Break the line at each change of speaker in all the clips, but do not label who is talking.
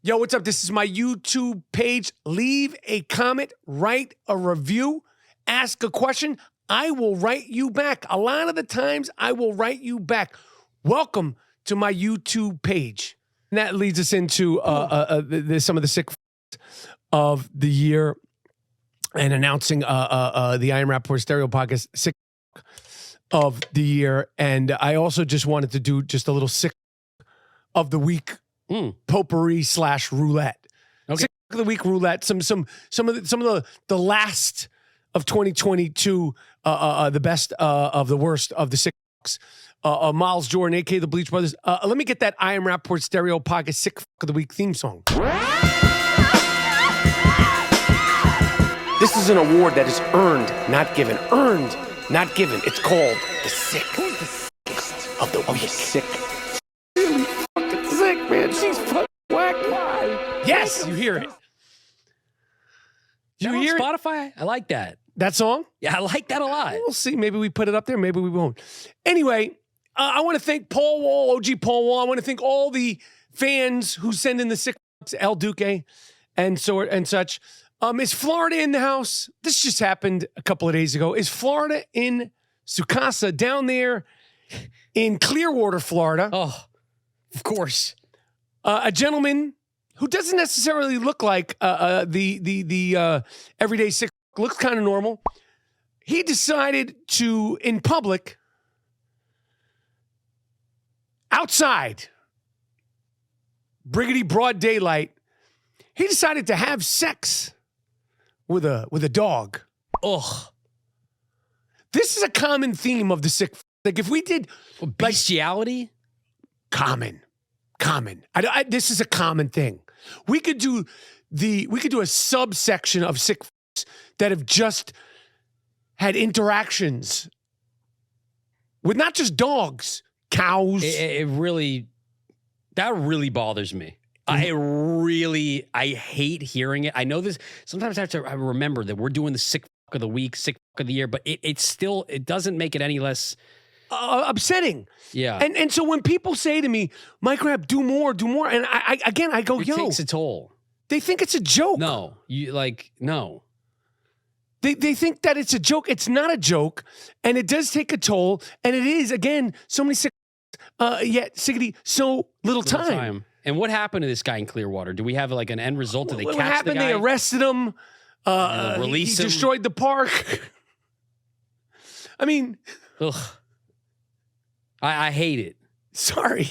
Yo, what's up? This is my YouTube page. Leave a comment, write a review, ask a question. I will write you back. A lot of the times, I will write you back. Welcome to my YouTube page. And that leads us into some of the sick of the year and announcing the I Am Rapaport Stereo Podcast sick of the year. And I also just wanted to do just a little sick of the week potpourri / roulette. Okay. Sick of the week roulette. Some of the last of 2022. The best of the worst of the sick. Miles Jordan, aka the Bleach Brothers. Let me get that I Am Rapaport Stereo Podcast sick of the week theme song. This is an award that is earned, not given. Earned, not given. It's called the sick of the week. Sick. Really fucking sick, man. She's fucking whack. Why? Yes, you hear it.
You hear Spotify? I like that.
That song?
Yeah, I like that a lot.
We'll see. Maybe we put it up there. Maybe we won't. Anyway, I want to thank Paul Wall, OG Paul Wall. I want to thank all the fans who send in the sick El Duque and such. Is Florida in the house? This just happened a couple of days ago. Is Florida in Sukasa down there in Clearwater, Florida?
Oh, of course.
A gentleman who doesn't necessarily look like the everyday sick, looks kind of normal. He decided to, in public, outside, briggity broad daylight, he decided to have sex with a dog.
Ugh.
This is a common theme of the sick. Like if we did
bestiality,
common. This is a common thing. We could do a subsection of sick that have just had interactions with not just dogs, cows.
That really bothers me. I hate hearing it. I know this. Sometimes I remember that we're doing the sick of the week, sick of the year, but it doesn't make it any less
upsetting.
Yeah.
And so when people say to me, Mike Rapp, do more, and I go,
it takes a toll.
They think it's a joke.
No. No.
They think that it's a joke. It's not a joke, and it does take a toll, and it is, again, so many sick, yet sickety, so little time.
And what happened to this guy in Clearwater? Do we have like an end result? Did they catch the guy? What happened?
They arrested him.
Released him.
He destroyed the park. I mean,
ugh. I hate it.
Sorry.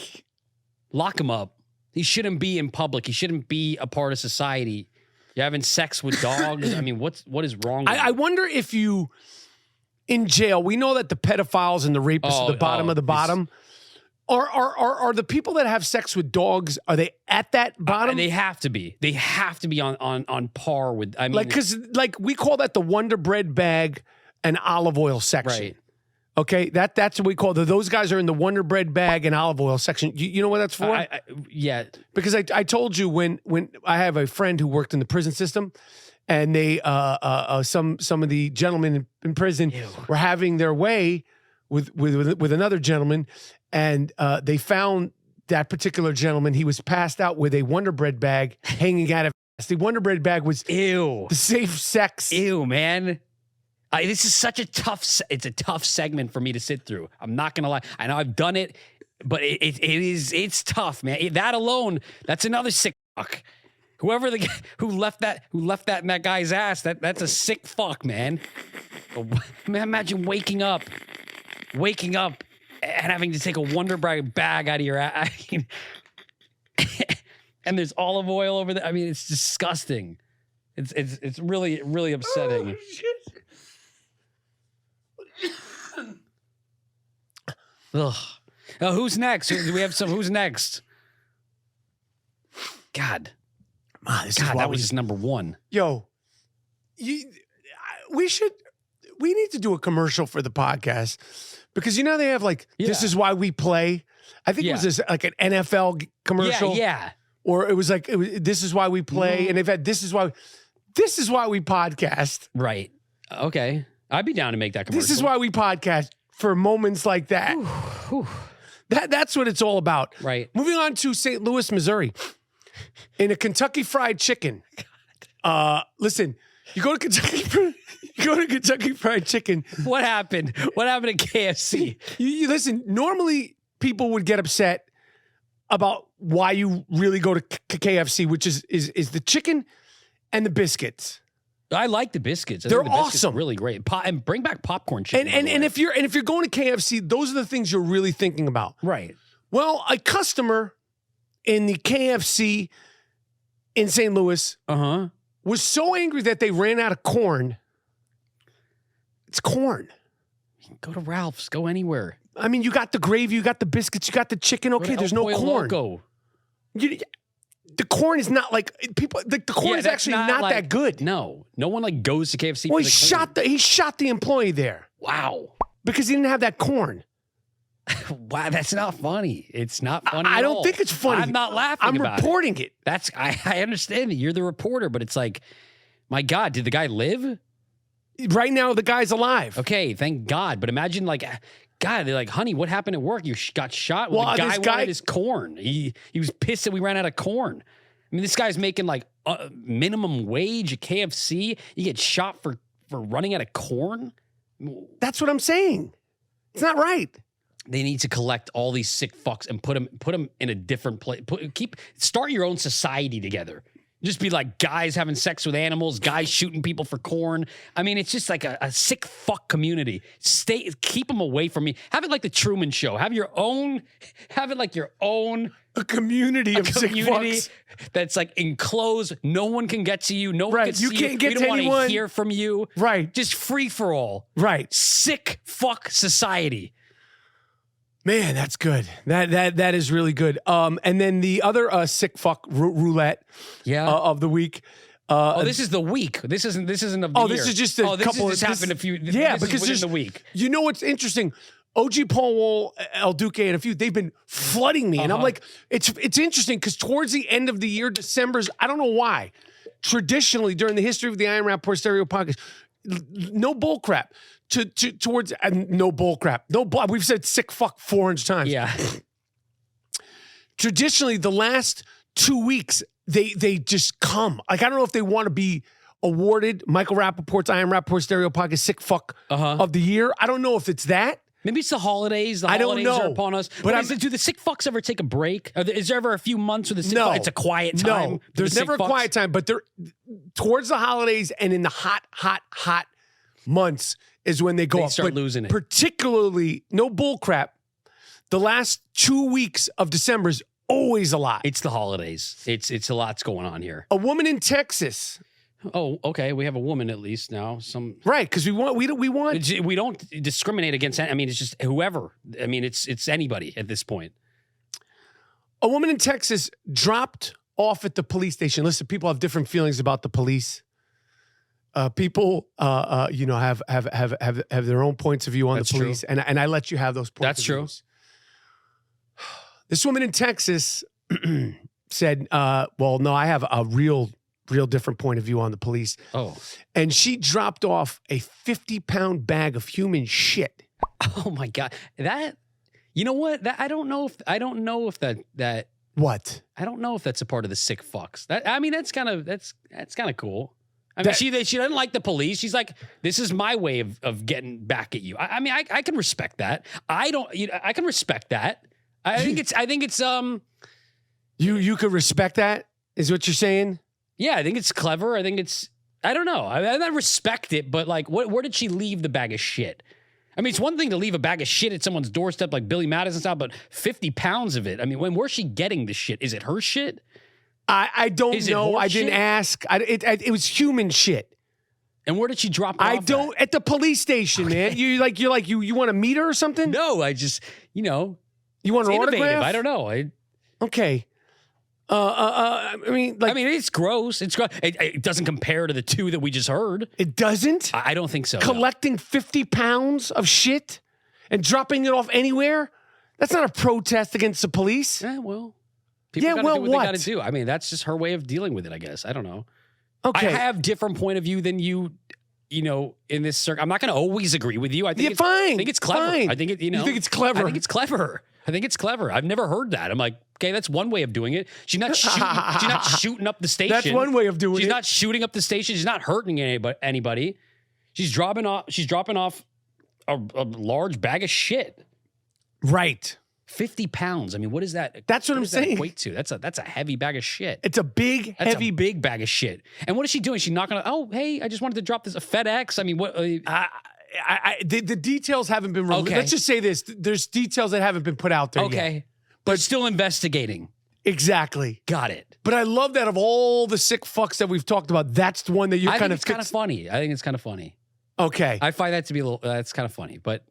Lock him up. He shouldn't be in public. He shouldn't be a part of society. You're having sex with dogs. I mean, what is wrong with
I wonder if you, in jail, we know that the pedophiles and the rapists are the bottom of the bottom. Are the people that have sex with dogs, are they at that bottom?
They have to be. They have to be on par with, I mean.
Because we call that the Wonder Bread bag and olive oil section. Right. Okay, that's what we call those guys are in the Wonder Bread bag and olive oil section. You know what that's for?
Yeah.
Because I told you when I have a friend who worked in the prison system, and they some of the gentlemen in prison were having their way with another gentleman, and they found that particular gentleman. He was passed out with a Wonder Bread bag hanging out of the Wonder Bread bag was the safe sex.
Ew, man. This is such a tough segment for me to sit through. I'm not going to lie. I know I've done it, but it's tough, man. That alone, that's another sick fuck. Whoever the guy who left that in that guy's ass, that's a sick fuck, man. Imagine waking up and having to take a Wonder Bread bag out of your ass. I mean, and there's olive oil over there. I mean, it's disgusting. It's really, really upsetting.
Oh, shit.
Ugh. Who's next? Do we have some? Who's next? God. That was just number one.
Yo, we need to do a commercial for the podcast because they have this is why we play. I think it was this, like an NFL commercial.
Yeah.
Or it was this is why we play, and they've had this is why we podcast.
Right. Okay. I'd be down to make that commercial.
This is why we podcast for moments like that. That's what it's all about.
Right.
Moving on to St. Louis, Missouri. in a Kentucky Fried Chicken. Listen, you go to Kentucky Fried Chicken.
What happened? What happened at KFC?
You listen. Normally, people would get upset about why you really go to KFC, which is the chicken and the biscuits.
I like the biscuits.
They're awesome,
really great. And bring back popcorn chicken.
And if you're going to KFC, those are the things you're really thinking about,
right?
Well, a customer in the KFC in St. Louis, was so angry that they ran out of corn. It's corn.
Go to Ralph's. Go anywhere.
I mean, you got the gravy, you got the biscuits, you got the chicken. Okay, there's no corn. The corn is not like people. The corn is actually not like, that good.
No one like goes to KFC.
Well,
for
he shot the employee there.
Wow,
because he didn't have that corn.
Wow, that's not funny. It's not funny.
I don't think it's funny.
I'm not laughing.
I'm reporting it.
I understand that you're the reporter, but it's like, my God, did the guy live?
Right now, the guy's alive.
Okay, thank God. But imagine like, God, they're like, honey, what happened at work? You got shot?
Well,
the guy wanted his corn. He was pissed that we ran out of corn. I mean, this guy's making like minimum wage at KFC. You get shot for running out of corn?
That's what I'm saying. It's not right.
They need to collect all these sick fucks and put them in a different place. Start your own society together. Just be like guys having sex with animals, guys shooting people for corn. I mean, it's just like a sick fuck community. Keep them away from me. Have it like the Truman Show. Have it like your own
a community of sick fucks
that's like enclosed. No one can get to you. No one can see you.
You can't get to anyone.
We don't want to hear from you.
Right.
Just free for all.
Right.
Sick fuck society.
Man, that's good. That is really good. And then the other sick fuck roulette of the week.
This is the week. This isn't of the year.
This is just a couple.
This happened a few.
Yeah, because
within the week.
You know what's interesting? OG Paul Wall, El Duque, and a few. They've been flooding me, and I'm like, it's interesting because towards the end of the year, December's. I don't know why. Traditionally, during the history of the Iron Rapaport Stereo podcast, no bull crap. Towards no bull crap. We've said sick fuck 400 times.
Yeah.
Traditionally, the last 2 weeks, they just come. Like, I don't know if they want to be awarded Michael Rapaport's Iron Rapaport Stereo podcast sick fuck of the year. I don't know if it's that.
Maybe it's the holidays. The holidays are upon us. But do the sick fucks ever take a break? Is there ever a few months where the sick fuck, it's a quiet time?
No, there's never a quiet time. But towards the holidays and in the hot months is when they go up.
Start losing it.
Particularly, no bull crap, the last 2 weeks of December is always a lot.
It's the holidays. It's a lot's going on here.
A woman in Texas.
Oh, okay. We have a woman at least now.
Right, because we
don't discriminate against. I mean, it's just whoever. I mean, it's anybody at this point.
A woman in Texas dropped off at the police station. Listen, people have different feelings about the police. People, have their own points of view on the police, and I let you have those points.
That's true.
This woman in Texas said, "Well, no, I have a real different point of view on the police."
Oh,
and she dropped off a 50-pound bag of human shit.
Oh my God, you know what? I don't know if that.
What?
I don't know if that's a part of the sick fucks. That's kind of cool. I mean, she doesn't like the police. She's like, this is my way of getting back at you. I can respect that. I can respect that. I think it's
You could respect that, is what you're saying?
Yeah, I think it's clever. I don't know. I respect it, but like, where did she leave the bag of shit? I mean, it's one thing to leave a bag of shit at someone's doorstep like Billy Madison style, but 50 pounds of it. I mean, where's she getting the shit? Is it her shit?
I don't know. I didn't ask. It was human shit.
And where did she drop it off
at the police station, man. You want to meet her or something?
No, I just, you
want an autograph?
I don't know.
Okay.
It's gross. It's gross. It doesn't compare to the two that we just heard.
It doesn't?
I don't think so.
Collecting 50 pounds of shit and dropping it off anywhere? That's not a protest against the police.
Well. People gotta do what they got to do. I mean, that's just her way of dealing with it, I guess. I don't know.
Okay.
I have different point of view than you in this circle. I'm not going to always agree with you. I think
fine.
I think it's clever.
Fine.
I think it,
You think it's clever?
I think it's clever. I think it's clever. I've never heard that. I'm like, okay, that's one way of doing it. She's not shooting up the station.
That's one way of doing it.
She's not shooting up the station. She's not hurting anybody. She's dropping off a large bag of shit.
Right.
50 pounds. I mean, what is that?
That's what I'm saying.
Equate to? That's a heavy bag of shit.
It's a big, heavy,
big bag of shit. And what is she doing? She's not gonna. Oh, hey, I just wanted to drop this a FedEx. I mean, what?
The details haven't been released.
Okay.
Let's just say this. There's details that haven't been put out there
Okay.
yet.
But still investigating.
Exactly.
Got it.
But I love that of all the sick fucks that we've talked about, that's the one that you're kind of...
It's kind of funny. I think it's kind of funny.
Okay.
I find that to be a little... That's kind of funny. But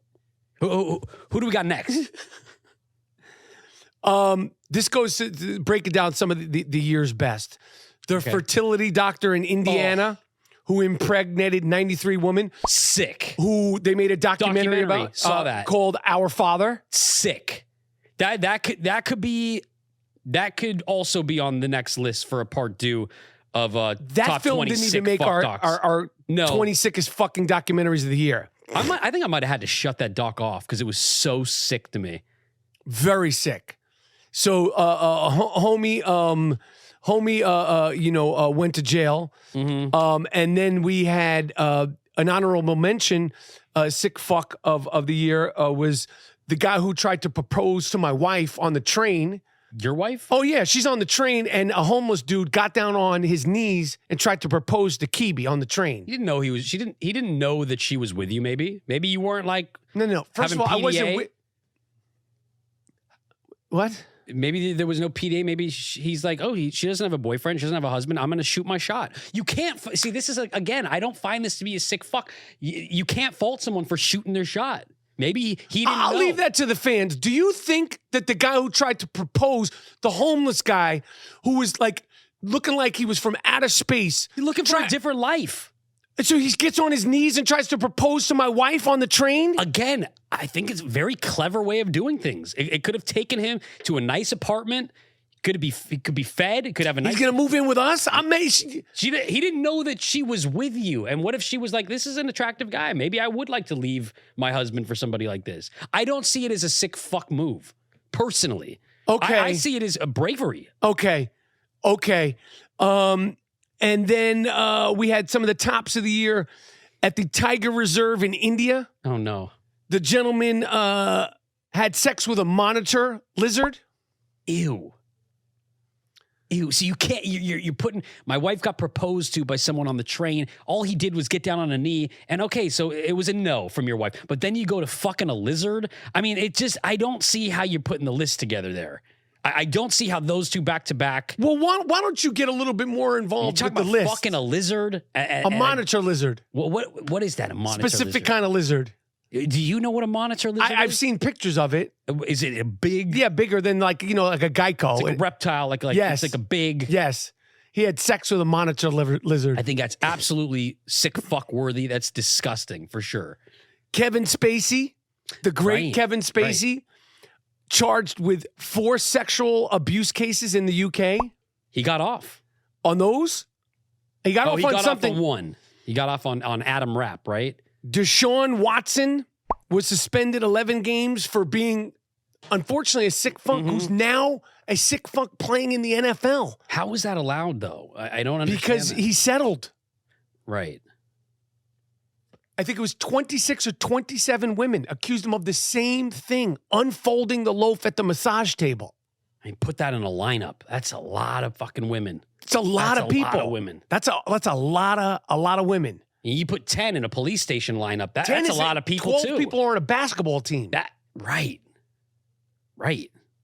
who do we got next?
This goes to breaking down some of the year's best. The fertility doctor in Indiana who impregnated 93 women.
Sick.
Who they made a documentary about.
Saw that.
Called Our Father.
Sick. That could also be on the next list for a part 2 of
that
top
film
20
didn't
sick
even make
fuck
our
docs.
20 sickest fucking documentaries of the year.
I think I might have had to shut that doc off because it was so sick to me.
Very sick. So homie went to jail.
Mm-hmm.
And then we had an honorable mention, sick fuck of the year was the guy who tried to propose to my wife on the train.
Your wife?
Oh, yeah. She's on the train, and a homeless dude got down on his knees and tried to propose to Kibi on the train.
He didn't know he didn't know that she was with you, maybe? Maybe you weren't like...
No. First of all,
PDA?
I wasn't with... What?
Maybe there was no PDA. Maybe he's like, she doesn't have a boyfriend. She doesn't have a husband. I'm going to shoot my shot. You can't... See, this is, again, I don't find this to be a sick fuck. You can't fault someone for shooting their shot. Maybe he didn't know.
I'll leave that to the fans. Do you think that the guy who tried to propose, the homeless guy who was like looking like he was from outer space.
He's looking for a different life.
So he gets on his knees and tries to propose to my wife on the train?
Again, I think it's a very clever way of doing things. It could have taken him to a nice apartment. It could be fed. It could have a nice...
He's going to move in with us?
He didn't know that she was with you. And what if she was like, this is an attractive guy. Maybe I would like to leave my husband for somebody like this. I don't see it as a sick fuck move, personally.
Okay.
I see it as a bravery.
Okay. And then we had some of the tops of the year at the Tiger Reserve in India.
Oh, no.
The gentleman had sex with a monitor lizard.
Ew. So you can't, you're putting, my wife got proposed to by someone on the train. All he did was get down on a knee. And okay, so it was a no from your wife. But then you go to fucking a lizard. I mean, I don't see how you're putting the list together there. I don't see how those two back to back.
Well, why don't you get a little bit more involved with the list?
Fucking a lizard?
A monitor lizard.
What is that, a monitor
Specific
lizard?
kind of lizard.
Do you know what a monitor lizard is?
I've seen pictures of it.
Is it a big?
Yeah, bigger than like a Geico.
It's like a reptile,
yes.
It's like a big.
Yes. He had sex with a monitor lizard.
I think that's absolutely sick fuck worthy. That's disgusting for sure.
Kevin Spacey, the great Kevin Spacey, charged with 4 sexual abuse cases in the UK.
He got off.
On those? He got off on something.
Off on one. He got off on Adam Rapp, right?
Deshaun Watson was suspended 11 games for being, unfortunately, a sick fuck who's now a sick fuck playing in the NFL.
How is that allowed, though? I don't understand.
Because he settled.
Right.
I think it was 26 or 27 women accused him of the same thing, unfolding the loaf at the massage table.
I mean, put that in a lineup. That's a lot of fucking women.
It's a lot of people.
A lot of women.
That's a lot of women.
You put 10 in a police station lineup. That's a lot of people
12
too.
12 people are on a basketball team.
Right.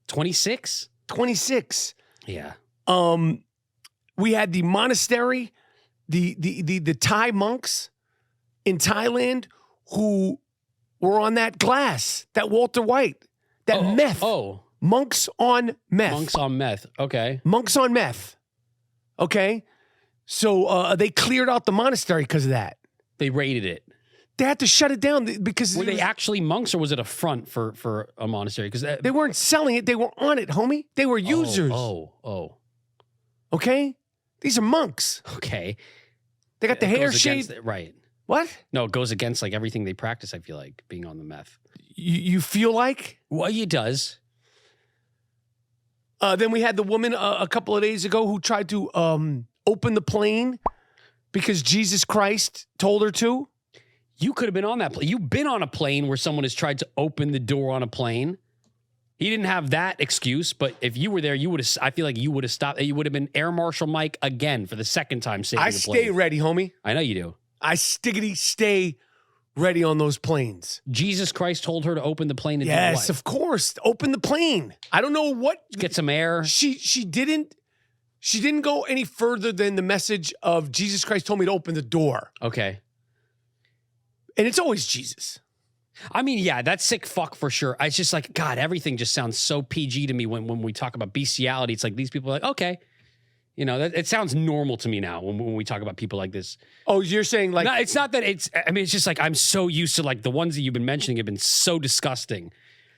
26?
26.
Yeah.
We had the monastery, the Thai monks in Thailand who were on that glass, that Walter White, that meth. Monks on meth.
Monks on meth. Okay.
Monks on meth. Okay. So they cleared out the monastery because of that.
They raided it.
They had to shut it down because...
Were they actually monks or was it a front for a monastery? Because
they weren't selling it. They were on it, homie. They were users. Okay? These are monks.
Okay.
They got the hair shaved.
Right.
What?
No, it goes against like everything they practice, I feel like, being on the meth.
You feel like?
Well, it does.
Then we had the woman a couple of days ago who tried to open the plane because Jesus Christ told her to.
You could have been on that plane. You've been on a plane where someone has tried to open the door on a plane. He didn't have that excuse, but if you were there, you would have. I feel like you would have stopped. You would have been Air Marshal Mike again for the second time saving the plane.
I stay ready, homie.
I know you do.
I stiggity stay ready on those planes.
Jesus Christ told her to open the plane and do
Yes,
what?
of course. Open the plane. I don't know what.
Get some air.
She didn't go any further than the message of Jesus Christ told me to open the door.
Okay.
And it's always Jesus.
I mean, yeah, that's sick fuck for sure. It's just like, God, everything just sounds so PG to me when we talk about bestiality. It's like these people are like, okay. You know, it sounds normal to me now when we talk about people like this.
Oh, you're saying like...
No, it's not that it's... I mean, it's just like I'm so used to like the ones that you've been mentioning have been so disgusting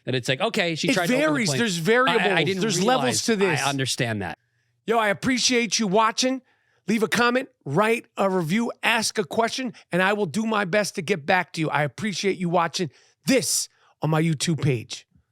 that it's like, okay, she tried to open the
varies.
plane.
There's variables.
I didn't
There's
realize.
levels to this.
I understand that.
Yo, I appreciate you watching. Leave a comment, write a review, ask a question, and I will do my best to get back to you. I appreciate you watching this on my YouTube page.